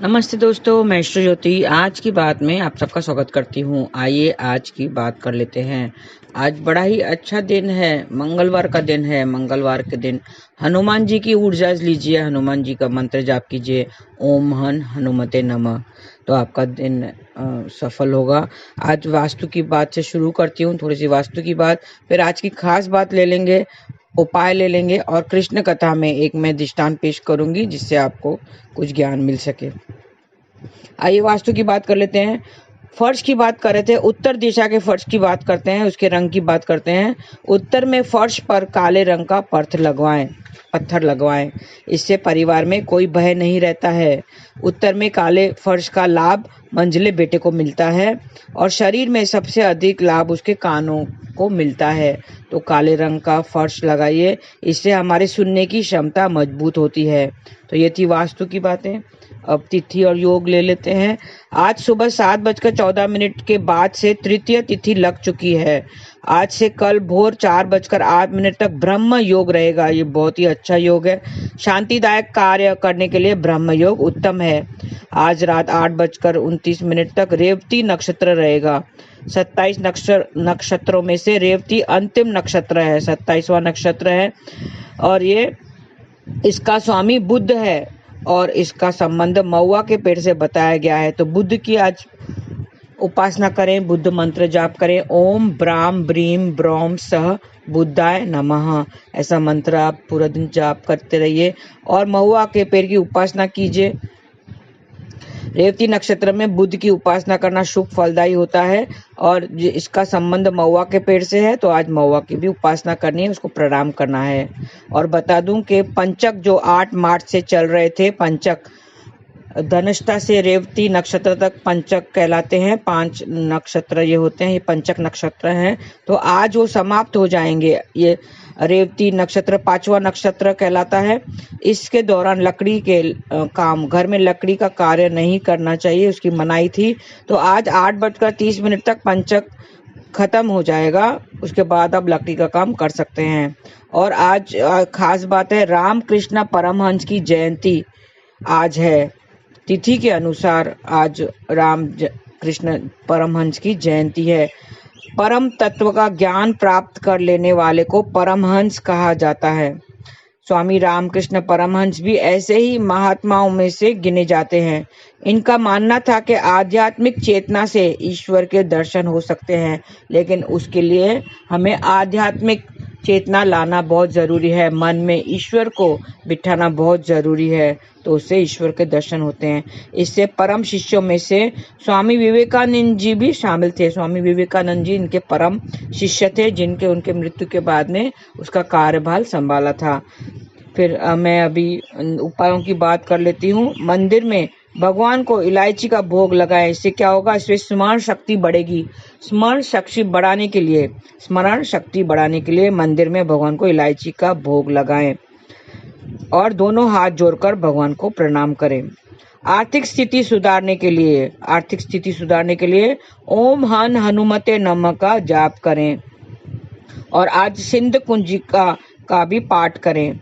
नमस्ते दोस्तों, मैं ईश्वर ज्योति आज की बात में आप सबका स्वागत करती हूँ। आइए आज की बात कर लेते हैं। आज बड़ा ही अच्छा दिन है, मंगलवार का दिन है। मंगलवार के दिन हनुमान जी की ऊर्जा लीजिए, हनुमान जी का मंत्र जाप कीजिए, ओम हन हनुमते नमः। तो आपका दिन सफल होगा। आज वास्तु की बात से शुरू करती हूँ, थोड़ी सी वास्तु की बात, फिर आज की खास बात ले लेंगे, उपाय ले लेंगे और कृष्ण कथा में एक मैं दृष्टांत पेश करूंगी जिससे आपको कुछ ज्ञान मिल सके। आइए वास्तु की बात कर लेते हैं। फर्श की बात कर रहे थे, उत्तर दिशा के फर्श की बात करते हैं, उसके रंग की बात करते हैं। उत्तर में फर्श पर काले रंग का पत्थर लगवाएं। इससे परिवार में कोई भय नहीं रहता है। उत्तर में काले फर्श का लाभ मंझले बेटे को मिलता है और शरीर में सबसे अधिक लाभ उसके कानों को मिलता है। तो काले रंग का फर्श लगाइए, इससे हमारी सुनने की क्षमता मजबूत होती है। तो ये थी वास्तु की बातें। अब तिथि और योग ले लेते हैं। आज सुबह 7:14 के बाद से तृतीय तिथि लग चुकी है। आज से कल भोर 4:08 तक ब्रह्म योग रहेगा। ये बहुत ही अच्छा योग है। शांतिदायक कार्य करने के लिए ब्रह्म योग उत्तम है। आज रात 8:29 तक रेवती नक्षत्र रहेगा। 27 नक्षत्रों में से रेवती अंतिम नक्षत्र है, 27वां नक्षत्र है और ये इसका स्वामी बुध है और इसका संबंध महुआ के पेड़ से बताया गया है। तो बुध की आज उपासना करें, बुद्ध मंत्र जाप करें, ओम ब्राम ब्रीम ब्रोम सह बुद्धाय नमः। ऐसा मंत्र आप पूरा दिन जाप करते रहिए और महुआ के पेड़ की उपासना कीजिए। रेवती नक्षत्र में बुध की उपासना करना शुभ फलदायी होता है और इसका संबंध महुआ के पेड़ से है, तो आज महुआ की भी उपासना करनी है, उसको प्रणाम करना है। और बता दूं कि पंचक जो 8 मार्च से चल रहे थे, पंचक धनिष्ठा से रेवती नक्षत्र तक पंचक कहलाते हैं। 5 नक्षत्र ये होते हैं, ये पंचक नक्षत्र हैं। तो आज वो समाप्त हो जाएंगे। ये रेवती नक्षत्र 5वां नक्षत्र कहलाता है। इसके दौरान लकड़ी के काम, घर में लकड़ी का कार्य नहीं करना चाहिए, उसकी मनाही थी। तो आज 8:30 तक पंचक खत्म हो जाएगा, उसके बाद आप लकड़ी का काम कर सकते हैं। और आज खास बात है, रामकृष्ण परमहंस की जयंती आज है। तिथि के अनुसार आज कृष्ण परमहंस की जयंती है। परम तत्व का ज्ञान प्राप्त कर लेने वाले को परमहंस कहा जाता है। स्वामी रामकृष्ण परमहंस भी ऐसे ही महात्माओं में से गिने जाते हैं। इनका मानना था कि आध्यात्मिक चेतना से ईश्वर के दर्शन हो सकते हैं, लेकिन उसके लिए हमें आध्यात्मिक चेतना लाना बहुत जरूरी है। मन में ईश्वर को बिठाना बहुत जरूरी है, तो उससे ईश्वर के दर्शन होते हैं। इससे परम शिष्यों में से स्वामी विवेकानंद जी भी शामिल थे। स्वामी विवेकानंद जी इनके परम शिष्य थे, जिनके उनके मृत्यु के बाद में उसका कार्यभार संभाला था। फिर मैं अभी उपायों की बात कर लेती हूँ। मंदिर में भगवान को इलायची का भोग लगाएं। इससे क्या होगा, इससे स्मरण शक्ति बढ़ेगी। स्मरण शक्ति बढ़ाने के लिए मंदिर में भगवान को इलायची का भोग लगाएं और दोनों हाथ जोड़कर भगवान को प्रणाम करें। आर्थिक स्थिति सुधारने के लिए ओम हन हनुमते नमः का जाप करें और आज सिंध कुंजिका का भी पाठ करें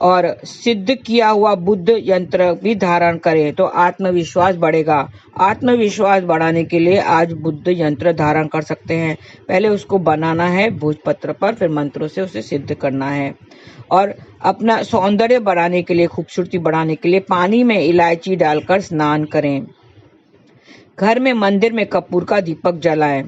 और सिद्ध किया हुआ बुद्ध यंत्र भी धारण करें, तो आत्मविश्वास बढ़ेगा। आत्मविश्वास बढ़ाने के लिए आज बुद्ध यंत्र धारण कर सकते हैं। पहले उसको बनाना है भोजपत्र पर, फिर मंत्रों से उसे सिद्ध करना है। और अपना सौंदर्य बढ़ाने के लिए, खूबसूरती बढ़ाने के लिए पानी में इलायची डालकर स्नान करें। घर में मंदिर में कपूर का दीपक जलाएं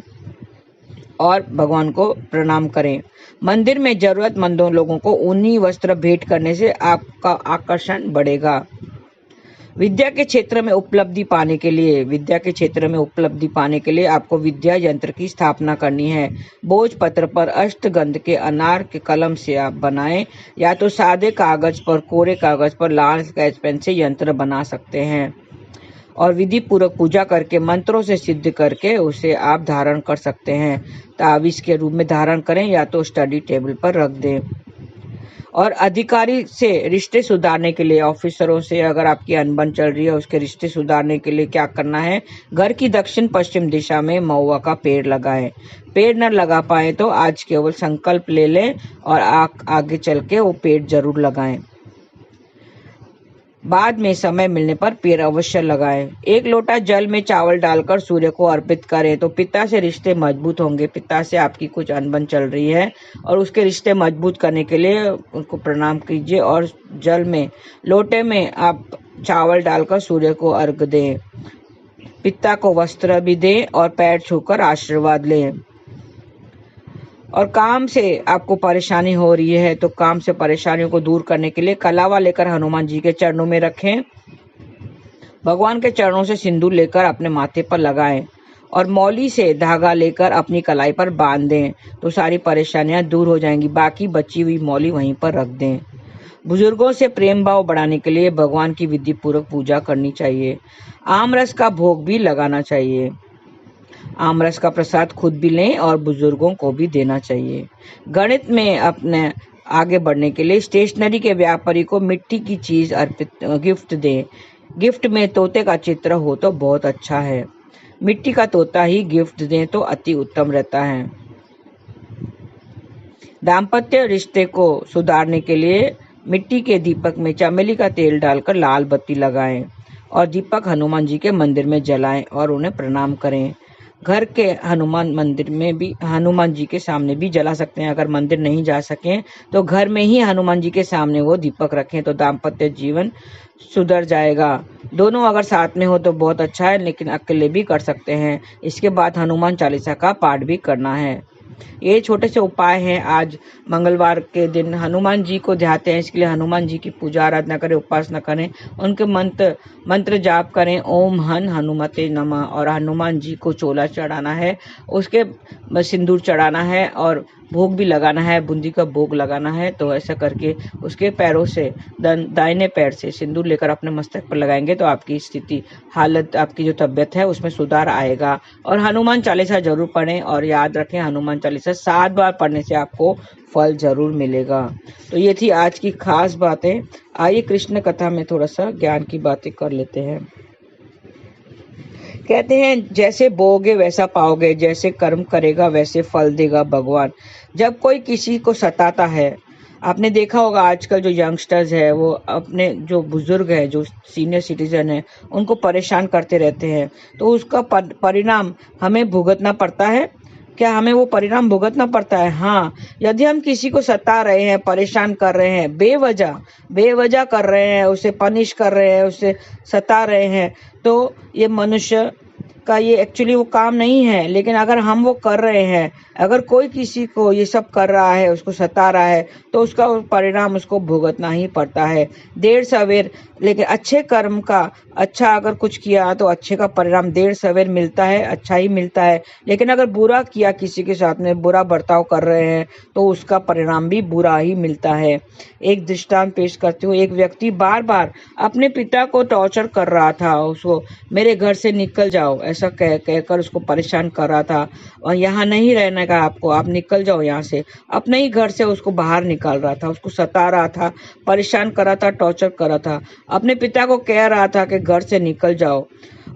और भगवान को प्रणाम करें। मंदिर में जरूरतमंदों लोगों को ऊनी वस्त्र भेंट करने से आपका आकर्षण बढ़ेगा। विद्या के क्षेत्र में उपलब्धि पाने के लिए आपको विद्या यंत्र की स्थापना करनी है। भोजपत्र पर अष्टगंध के अनार के कलम से आप बनाएं, या तो सादे कागज पर, कोरे कागज पर लाल स्केच पेन से यंत्र बना सकते हैं और विधि पूर्वक पूजा करके मंत्रों से सिद्ध करके उसे आप धारण कर सकते हैं। तावीज के रूप में धारण करें या तो स्टडी टेबल पर रख दें। और अधिकारी से रिश्ते सुधारने के लिए, ऑफिसरों से अगर आपकी अनबन चल रही है, उसके रिश्ते सुधारने के लिए क्या करना है, घर की दक्षिण पश्चिम दिशा में महुआ का पेड़ लगाएं। पेड़ न लगा पाए तो आज केवल संकल्प ले लें और आगे चल के वो पेड़ जरूर लगाएं। बाद में समय मिलने पर पेड़ अवश्य लगाएं। एक लोटा जल में चावल डालकर सूर्य को अर्पित करें तो पिता से रिश्ते मजबूत होंगे। पिता से आपकी कुछ अनबन चल रही है और उसके रिश्ते मजबूत करने के लिए उनको प्रणाम कीजिए और जल में लोटे में आप चावल डालकर सूर्य को अर्घ दें। पिता को वस्त्र भी दें और पैर छूकर आशीर्वाद लें। और काम से आपको परेशानी हो रही है तो काम से परेशानियों को दूर करने के लिए कलावा लेकर हनुमान जी के चरणों में रखें। भगवान के चरणों से सिंदूर लेकर अपने माथे पर लगाएं और मौली से धागा लेकर अपनी कलाई पर बांध दें तो सारी परेशानियां दूर हो जाएंगी। बाकी बची हुई मौली वहीं पर रख दें। बुजुर्गों से प्रेम भाव बढ़ाने के लिए भगवान की विधि पूर्वक पूजा करनी चाहिए। आमरस का भोग भी लगाना चाहिए। आमरस का प्रसाद खुद भी लें और बुजुर्गों को भी देना चाहिए। गणित में अपने आगे बढ़ने के लिए स्टेशनरी के व्यापारी को मिट्टी की चीज अर्पित गिफ्ट दें। गिफ्ट में तोते का चित्र हो तो बहुत अच्छा है। मिट्टी का तोता ही गिफ्ट दें तो अति उत्तम रहता है। दाम्पत्य रिश्ते को सुधारने के लिए मिट्टी के दीपक में चमेली का तेल डालकर लाल बत्ती लगाएं और दीपक हनुमान जी के मंदिर में जलाएं और उन्हें प्रणाम करें। घर के हनुमान मंदिर में भी हनुमान जी के सामने भी जला सकते हैं। अगर मंदिर नहीं जा सके तो घर में ही हनुमान जी के सामने वो दीपक रखें तो दाम्पत्य जीवन सुधर जाएगा। दोनों अगर साथ में हो तो बहुत अच्छा है, लेकिन अकेले भी कर सकते हैं। इसके बाद हनुमान चालीसा का पाठ भी करना है। ये छोटे से उपाय हैं। आज मंगलवार के दिन हनुमान जी को ध्याते हैं, इसके लिए हनुमान जी की पूजा आराधना करें, उपासना करें, उनके मंत्र जाप करें। ओम हन हनुमते नमः और हनुमान जी को चोला चढ़ाना है, उसके सिंदूर चढ़ाना है और भोग भी लगाना है, बूंदी का भोग लगाना है। तो ऐसा करके उसके पैरों से दाहिने पैर से सिंदूर लेकर अपने मस्तक पर लगाएंगे तो आपकी स्थिति हालत आपकी जो तबीयत है उसमें सुधार आएगा। और हनुमान चालीसा जरूर पढ़ें और याद रखें हनुमान चालीसा 7 बार पढ़ने से आपको फल जरूर मिलेगा। तो ये थी आज की खास बातें। आइए कृष्ण कथा में थोड़ा सा ज्ञान की बातें कर लेते हैं। कहते हैं जैसे बोओगे वैसा पाओगे, जैसे कर्म करेगा वैसे फल देगा भगवान। जब कोई किसी को सताता है, आपने देखा होगा आजकल जो यंगस्टर्स है वो अपने जो बुजुर्ग है, जो सीनियर सिटीजन है, उनको परेशान करते रहते हैं तो उसका परिणाम हमें भुगतना पड़ता है। क्या हमें वो परिणाम भुगतना पड़ता है? हाँ, यदि हम किसी को सता रहे हैं, परेशान कर रहे हैं, बेवजह कर रहे हैं, उसे पनिश कर रहे हैं, उसे सता रहे हैं, तो ये मनुष्य का ये एक्चुअली वो काम नहीं है। लेकिन अगर हम वो कर रहे हैं, अगर कोई किसी को ये सब कर रहा है, उसको सता रहा है, तो उसका परिणाम उसको भुगतना ही पड़ता है, देर सवेर। लेकिन अच्छे कर्म का अच्छा अगर कुछ किया तो अच्छे का परिणाम देर सवेर मिलता है, अच्छा ही मिलता है। लेकिन अगर बुरा किया, किसी के साथ में बुरा बर्ताव कर रहे हैं, तो उसका परिणाम भी बुरा ही मिलता है। एक दृष्टांत पेश करती हूँ। एक व्यक्ति बार बार अपने पिता को टॉर्चर कर रहा था, उसको मेरे घर से निकल जाओ ऐसा कहकर उसको परेशान कर रहा था और यहाँ नहीं रहने का आपको, आप निकल जाओ यहाँ से। अपने ही घर से उसको बाहर निकाल रहा था, उसको सता रहा था, परेशान कर रहा था, टॉर्चर कर रहा था। अपने पिता को कह रहा था कि घर से निकल जाओ।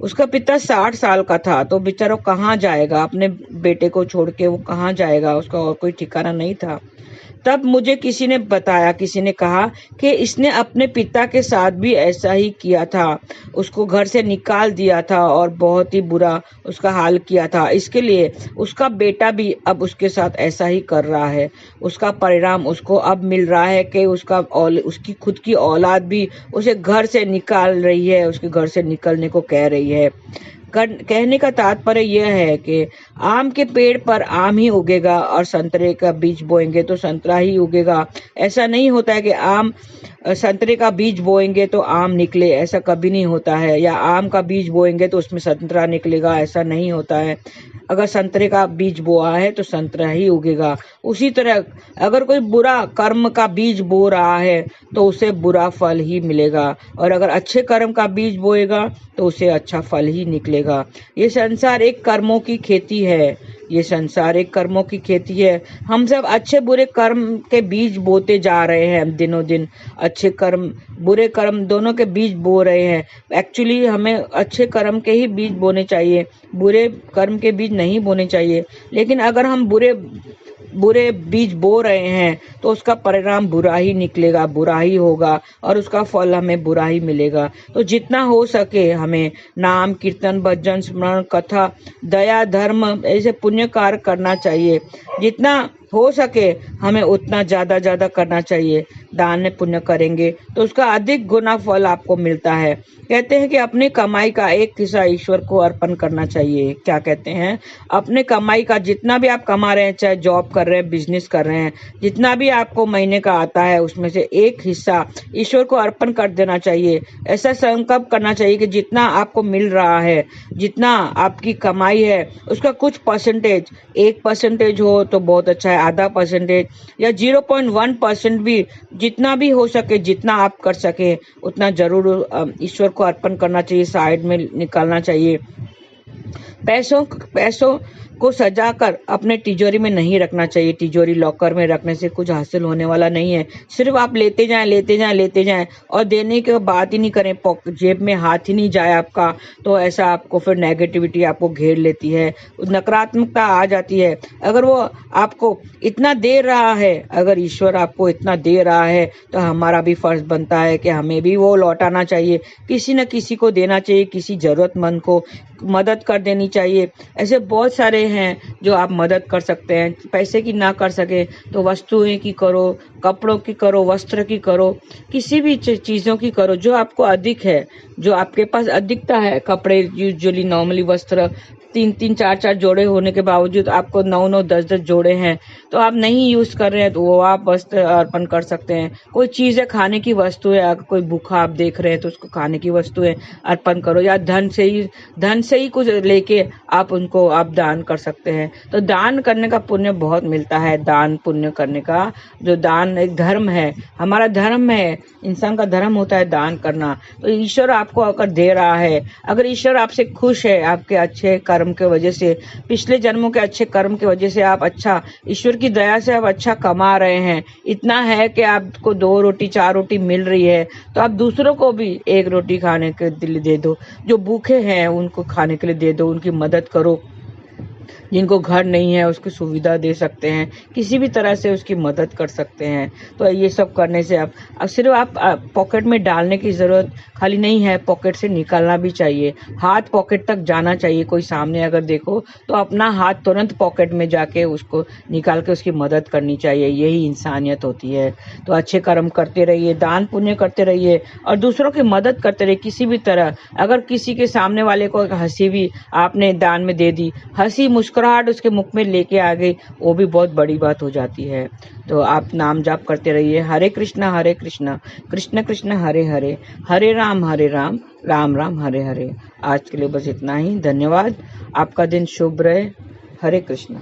उसका पिता 60 साल का था तो बेचारा कहाँ जाएगा, अपने बेटे को छोड़ के वो कहाँ जाएगा, उसका और कोई ठिकाना नहीं था। तब मुझे किसी ने बताया, किसी ने कहा कि इसने अपने पिता के साथ भी ऐसा ही किया था, उसको घर से निकाल दिया था और बहुत ही बुरा उसका हाल किया था। इसके लिए उसका बेटा भी अब उसके साथ ऐसा ही कर रहा है। उसका परिणाम उसको अब मिल रहा है कि उसकी खुद की औलाद भी उसे घर से निकाल रही है, उसके घर से निकलने को कह रही है। कहने का तात्पर्य यह है कि आम के पेड़ पर आम ही उगेगा और संतरे का बीज बोएंगे तो संतरा ही उगेगा। ऐसा नहीं होता है कि संतरे का बीज बोएंगे तो आम निकले, ऐसा कभी नहीं होता है। या आम का बीज बोएंगे तो उसमें संतरा निकलेगा, ऐसा नहीं होता है। अगर संतरे का बीज बोआ है तो संतरा ही उगेगा। उसी तरह अगर कोई बुरा कर्म का बीज बो रहा है तो उसे बुरा फल ही मिलेगा, और अगर अच्छे कर्म का बीज बोएगा तो उसे अच्छा फल ही निकलेगा। ये संसार एक कर्मों की खेती है, ये संसार एक कर्मों की खेती है। हम सब अच्छे बुरे कर्म के बीज बोते जा रहे हैं, दिनों दिन अच्छे कर्म बुरे कर्म दोनों के बीज बो रहे हैं। एक्चुअली हमें अच्छे कर्म के ही बीज बोने चाहिए, बुरे कर्म के बीज नहीं बोने चाहिए। लेकिन अगर हम बुरे बीज बो रहे हैं तो उसका परिणाम बुरा ही निकलेगा, बुरा ही होगा और उसका फल हमें बुरा ही मिलेगा। तो जितना हो सके हमें नाम कीर्तन भजन स्मरण कथा दया धर्म ऐसे पुण्य कार्य करना चाहिए। जितना हो सके हमें उतना ज्यादा करना चाहिए। दान पुण्य करेंगे तो उसका अधिक गुना फल आपको मिलता है। कहते हैं कि अपनी कमाई का एक हिस्सा ईश्वर को अर्पण करना चाहिए। क्या कहते हैं? अपने कमाई का जितना भी आप कमा रहे हैं, चाहे जॉब कर रहे हैं, बिजनेस कर रहे हैं, जितना भी आपको महीने का आता है उसमें से एक हिस्सा ईश्वर को अर्पण कर देना चाहिए। ऐसा संकल्प करना चाहिए कि जितना आपको मिल रहा है, जितना आपकी कमाई है उसका कुछ परसेंटेज, 1% हो तो बहुत अच्छा है, आधा परसेंटेज या 0.1% भी, जितना भी हो सके, जितना आप कर सके उतना जरूर ईश्वर को अर्पण करना चाहिए, साइड में निकालना चाहिए। पैसों को सजाकर अपने तिजोरी में नहीं रखना चाहिए। तिजोरी लॉकर में रखने से कुछ हासिल होने वाला नहीं है। सिर्फ आप लेते जाएं और देने के बात ही नहीं करें, जेब में हाथ ही नहीं जाए आपका, तो ऐसा आपको फिर नेगेटिविटी आपको घेर लेती है, नकारात्मकता आ जाती है। अगर वो आपको इतना दे रहा है, अगर ईश्वर आपको इतना दे रहा है तो हमारा भी फर्ज बनता है कि हमें भी वो लौटाना चाहिए, किसी न किसी को देना चाहिए, किसी जरूरतमंद को मदद कर देनी चाहिए। ऐसे बहुत सारे हैं जो आप मदद कर सकते हैं। पैसे की ना कर सके तो वस्तुएं की करो, कपड़ों की करो, वस्त्र की करो, किसी भी चीजों की करो जो आपको अधिक है, जो आपके पास अधिकता है। कपड़े यूजुअली नॉर्मली वस्त्र 3-3 4-4 जोड़े होने के बावजूद आपको 9-9 10-10 जोड़े हैं तो आप नहीं यूज कर रहे हैं, तो वो आप वस्त्र अर्पण कर सकते हैं। कोई चीज है, खाने की वस्तु है, अगर कोई भूखा आप देख रहे हैं तो उसको खाने की वस्तुएं अर्पण करो, या धन से ही कुछ लेके आप उनको आप दान कर सकते हैं। तो दान करने का पुण्य बहुत मिलता है। दान पुण्य करने का, जो दान एक धर्म है, हमारा धर्म है, इंसान का धर्म होता है दान करना। तो ईश्वर आपको अगर दे रहा है, अगर ईश्वर आपसे खुश है, आपके अच्छे कर्म के वजह से, पिछले जन्मों के अच्छे कर्म की वजह से आप अच्छा, ईश्वर की दया से आप अच्छा कमा रहे हैं, इतना है कि आपको 2 रोटी 4 रोटी मिल रही है, तो आप दूसरों को भी 1 रोटी खाने के लिए दे दो, जो भूखे हैं उनको खाने के लिए दे दो, उनकी मदद करो। जिनको घर नहीं है उसकी सुविधा दे सकते हैं, किसी भी तरह से उसकी मदद कर सकते हैं। तो ये सब करने से अब सिर्फ आप पॉकेट में डालने की जरूरत खाली नहीं है, पॉकेट से निकालना भी चाहिए, हाथ पॉकेट तक जाना चाहिए। कोई सामने अगर देखो तो अपना हाथ तुरंत पॉकेट में जाके उसको निकाल के उसकी मदद करनी चाहिए। यही इंसानियत होती है। तो अच्छे कर्म करते रहिए, दान पुण्य करते रहिए और दूसरों की मदद करते रहिए किसी भी तरह। अगर किसी के सामने वाले को हंसी भी आपने दान में दे दी, हंसी मुस्कुराहट उसके मुख में लेके आ गई, वो भी बहुत बड़ी बात हो जाती है। तो आप नाम जाप करते रहिए, हरे कृष्णा कृष्ण कृष्ण हरे हरे, हरे राम राम राम हरे हरे। आज के लिए बस इतना ही। धन्यवाद। आपका दिन शुभ रहे। हरे कृष्णा।